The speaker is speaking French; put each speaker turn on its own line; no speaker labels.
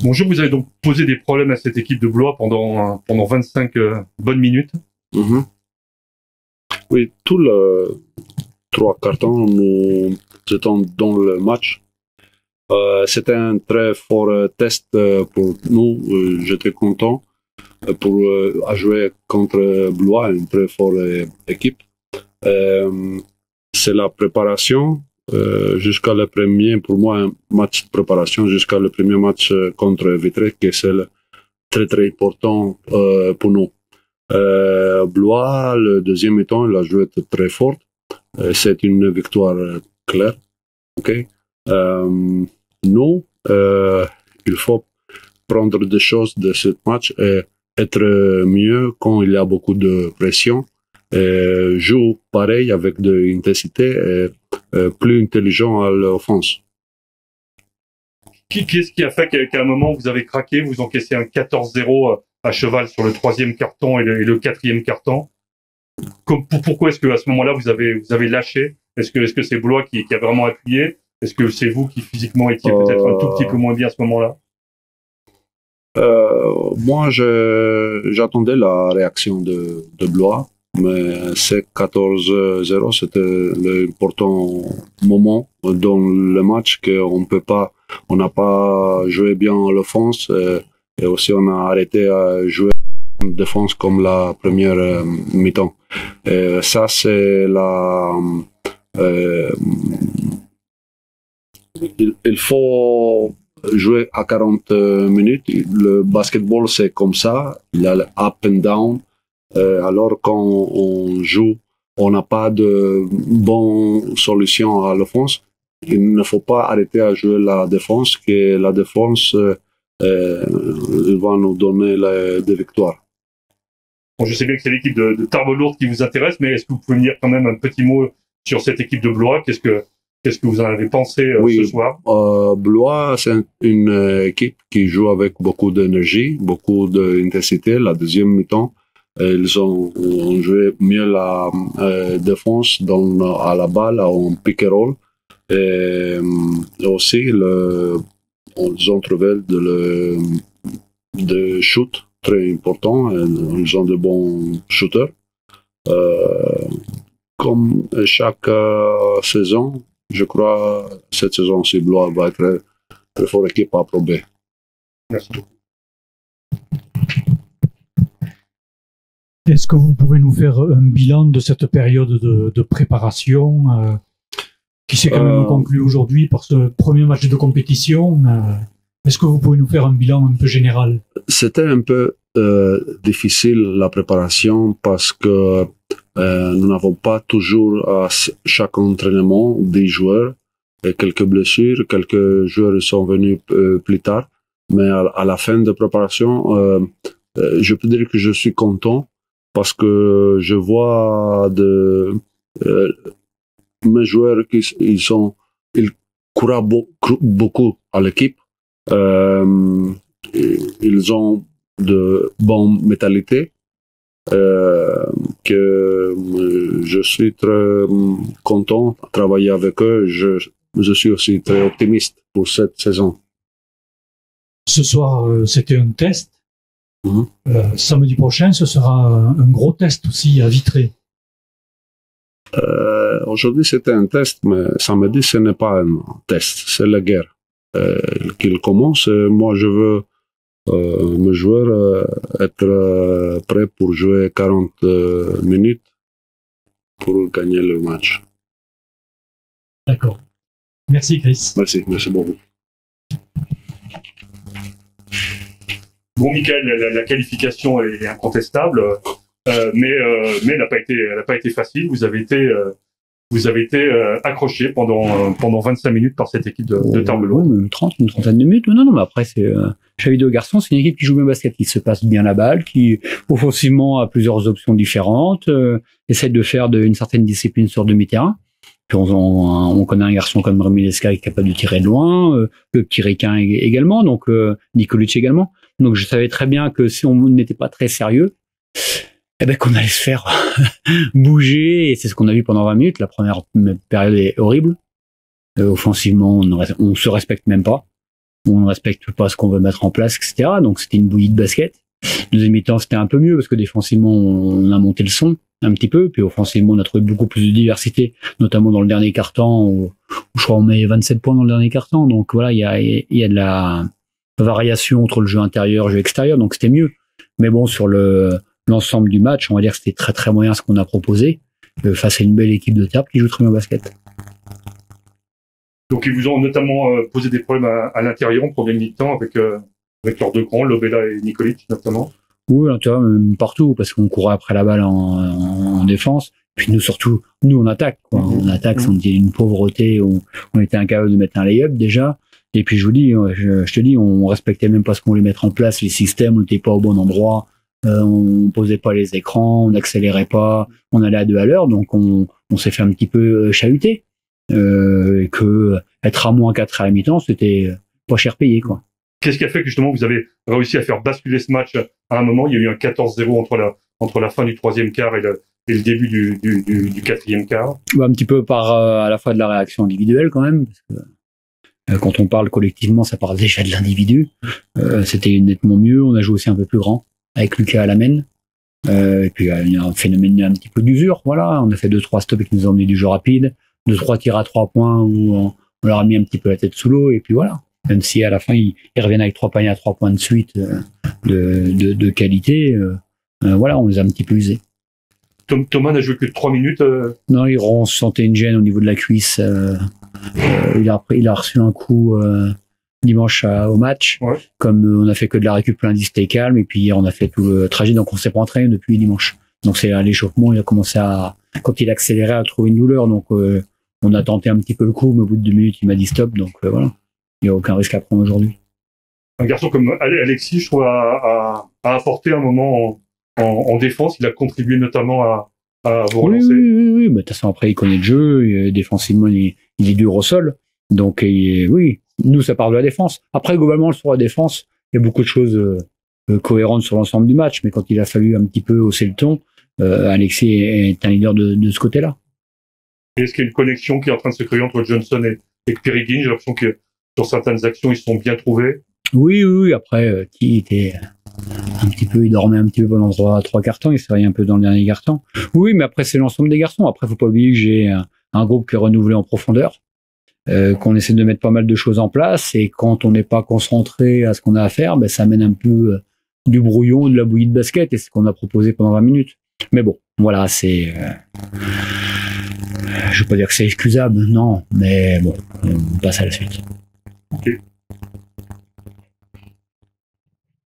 Bonjour, vous avez donc posé des problèmes à cette équipe de Blois pendant 25 bonnes minutes.
Mhm. Oui, tout le trois cartons, nous étions dans le match. C'était un très fort test pour nous. J'étais content pour jouer contre Blois, une très forte équipe. C'est la préparation jusqu'à le premier, pour moi, un match de préparation jusqu'à le premier match contre Vitré, qui c'est très très important pour nous. Blois, le deuxième mi-temps, il a joué très fort. C'est une victoire claire. Okay? Nous, il faut prendre des choses de ce match et être mieux quand il y a beaucoup de pression. Jouer pareil avec de l'intensité et plus intelligent à l'offense.
Qu'est-ce qui a fait qu'à un moment vous avez craqué, vous encaissez un 14-0 à cheval sur le troisième carton et le quatrième carton? Pourquoi est-ce que à ce moment-là vous avez lâché? Est-ce que c'est Blois qui a vraiment appuyé? Est-ce que c'est vous qui physiquement étiez peut-être un tout petit peu moins bien à ce moment-là?
Moi, j'attendais la réaction de Blois, mais c'est 14-0, c'était l'important moment dans le match on n'a pas joué bien en l'offense et aussi on a arrêté à jouer en défense comme la première mi-temps. Et ça, c'est il faut jouer à 40 minutes. Le basketball, c'est comme ça. Il y a le up and down. Alors, quand on joue, on n'a pas de bonne solution à l'offense. Il ne faut pas arrêter à jouer la défense, que la défense va nous donner des victoires.
Bon, je sais bien que c'est l'équipe de Tarbes-Lourdes qui vous intéresse, mais est-ce que vous pouvez me dire quand même un petit mot sur cette équipe de Blois? Qu'est-ce que vous en avez pensé ce soir?
Blois, c'est une équipe qui joue avec beaucoup d'énergie, beaucoup d'intensité. La deuxième mi-temps, ils ont joué mieux la défense à la balle, en pick and roll. Et aussi, ils ont trouvé de shoot très important. Ils ont de bons shooters. Comme chaque saison, je crois cette saison-ci, Blois va être très forte équipe à prober.
Merci beaucoup.
Est-ce que vous pouvez nous faire un bilan de cette période de préparation qui s'est quand même conclue aujourd'hui par ce premier match de compétition? Est-ce que vous pouvez nous faire un bilan un peu général?
C'était un peu difficile la préparation parce que nous n'avons pas toujours à chaque entraînement des joueurs et quelques blessures, quelques joueurs sont venus plus tard, mais à la fin de préparation, je peux dire que je suis content parce que je vois mes joueurs ils courent beaucoup à l'équipe, ils ont de bonne mentalité. Que je suis très content de travailler avec eux. Je suis aussi très optimiste pour cette saison.
Ce soir, c'était un test. Samedi prochain, ce sera un gros test aussi à Vitré.
Aujourd'hui, c'était un test, mais samedi, ce n'est pas un test, c'est la guerre. Qu'il commence, moi, je veux mes joueurs être prêts pour jouer 40 minutes pour gagner le match.
D'accord. Merci, Chris.
Merci beaucoup.
Bon, Michael, la qualification est incontestable, mais elle n'a pas été facile. Vous avez été accroché pendant 25 minutes par cette équipe de Tarbes-Lourdes.
Ouais, même 30, une trentaine de minutes. Non, mais après, chez les deux garçons, c'est une équipe qui joue bien au basket, qui se passe bien la balle, qui, offensivement, a plusieurs options différentes, essaie de faire une certaine discipline sur demi-terrain. Puis on connaît un garçon comme Rémi Lesca qui est capable de tirer de loin, le petit Riquin également, donc Nikolic également. Donc je savais très bien que si on n'était pas très sérieux, qu'on allait se faire bouger, et c'est ce qu'on a vu pendant 20 minutes. La première période est horrible. Offensivement, on se respecte même pas. on ne respecte pas ce qu'on veut mettre en place, etc. Donc c'était une bouillie de basket. Deuxième mi-temps, c'était un peu mieux parce que défensivement, on a monté le son un petit peu, puis offensivement, on a trouvé beaucoup plus de diversité, notamment dans le dernier quart-temps où je crois on met 27 points dans le dernier quart-temps. Donc voilà, il y a de la variation entre le jeu intérieur et le jeu extérieur, donc c'était mieux. Mais bon, sur l'ensemble du match, on va dire que c'était très très moyen ce qu'on a proposé face à une belle équipe de Tarbes qui joue très bien au basket.
Donc ils vous ont notamment posé des problèmes à l'intérieur en première mi-temps avec leurs deux grands, Lobela et Nikolic notamment.
Oui, à l'intérieur, même partout, parce qu'on courait après la balle en défense. Puis nous surtout, nous on attaque, quoi. On attaque, on était une pauvreté où on était incapable de mettre un lay-up déjà. Et puis je vous dis, je te dis, on respectait même pas ce qu'on voulait mettre en place, les systèmes, on n'était pas au bon endroit, on posait pas les écrans, on n'accélérait pas, on allait à 2 à l'heure, donc on s'est fait un petit peu chahuter. Et que être à moins 4 à la mi-temps, c'était pas cher payé, quoi.
Qu'est-ce qui a fait que justement vous avez réussi à faire basculer ce match à un moment? Il y a eu un 14-0 entre la fin du troisième quart et le début du quatrième quart.
Bah, un petit peu par à la fois de la réaction individuelle quand même, parce que quand on parle collectivement, ça parle déjà de l'individu. C'était nettement mieux. On a joué aussi un peu plus grand avec Lucas à la main. Et puis il y a un phénomène un petit peu d'usure. Voilà, on a fait 2-3 stops qui nous ont emmené du jeu rapide, 2-3 tirs à 3 points où on leur a mis un petit peu la tête sous l'eau. Et puis voilà. Même si à la fin ils reviennent avec 3 paniers à 3 points de suite de qualité, voilà, on les a un petit peu usés.
Thomas n'a joué que 3 minutes.
Non, il ressentait une gêne au niveau de la cuisse. Il a reçu un coup dimanche au match.
Ouais.
Comme on a fait que de la récup, lundi c'était calme, et puis hier on a fait tout le trajet, donc on s'est pas entraîné depuis dimanche. Donc c'est à l'échauffement, il a commencé quand il accélérait, à trouver une douleur. Donc on a tenté un petit peu le coup, mais au bout de 2 minutes il m'a dit stop. Donc voilà, il n'y a aucun risque à prendre aujourd'hui.
Un garçon comme Alexis, je trouve, a apporté un moment en défense. Il a contribué notamment à vous relancer.
Oui. Mais de toute façon, après, il connaît le jeu. Défensivement, il est dur au sol. Donc, oui, nous, ça part de la défense. Après, globalement, sur la défense, il y a beaucoup de choses cohérentes sur l'ensemble du match. Mais quand il a fallu un petit peu hausser le ton, Alexis est un leader de ce côté-là.
Est-ce qu'il y a une connexion qui est en train de se créer entre Johnson et Peregrine? J'ai l'impression que sur certaines actions, ils se sont bien trouvés.
Oui. Après, qui était un petit peu, il dormait un petit peu pendant 3 quarts temps, il s'est réveillé un peu dans le dernier quart temps. Oui, mais après, c'est l'ensemble des garçons. Après, faut pas oublier que j'ai un groupe qui est renouvelé en profondeur, qu'on essaie de mettre pas mal de choses en place, et quand on n'est pas concentré à ce qu'on a à faire, ça amène un peu du brouillon, de la bouillie de basket, et c'est ce qu'on a proposé pendant 20 minutes. Mais bon, voilà, c'est... je vais pas dire que c'est excusable, non, mais bon, on passe à la suite.
Okay.